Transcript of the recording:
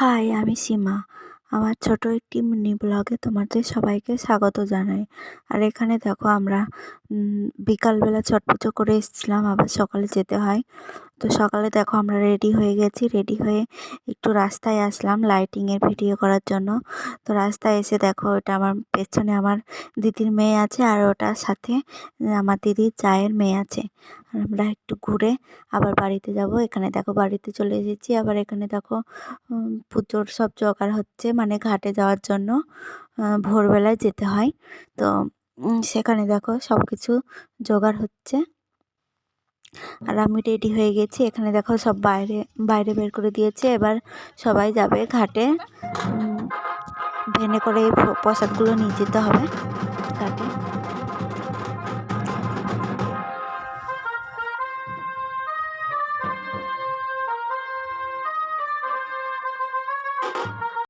High, আমি সীমা। আমার ছোট একটি মিনি ব্লগে তোমাদের সবাইকে স্বাগত জানাই। আর এখানে দেখো আমরা বিকালবেলা ছট পুজো করে এসেছিলাম, আবার সকালে যেতে হয়। তো সকালে দেখো আমরা রেডি হয়ে গেছি, রেডি হয়ে একটু রাস্তায় আসলাম লাইটিংয়ের ভিডিও করার জন্য। তো রাস্তায় এসে দেখো ওটা আমার পেছনে আমার দিদির মেয়ে আছে, আর ওটার সাথে আমার দিদির জায়ের মেয়ে আছে। আর আমরা একটু ঘুরে আবার বাড়িতে যাব। এখানে দেখো বাড়িতে চলে এসেছি। আবার এখানে দেখো পুজোর সব জোগাড় হচ্ছে, মানে ঘাটে যাওয়ার জন্য ভোরবেলায় যেতে হয়। তো সেখানে দেখো সব কিছু জোগাড় হচ্ছে, আর আমি রেডি হয়ে গেছি। এখানে দেখো সব বাইরে বাইরে বের করে দিয়েছে। এবার সবাই যাবে ঘাটে। ভ্যানে করে এই প্রসাদগুলো নিয়ে যেতে হবে ঘাটে।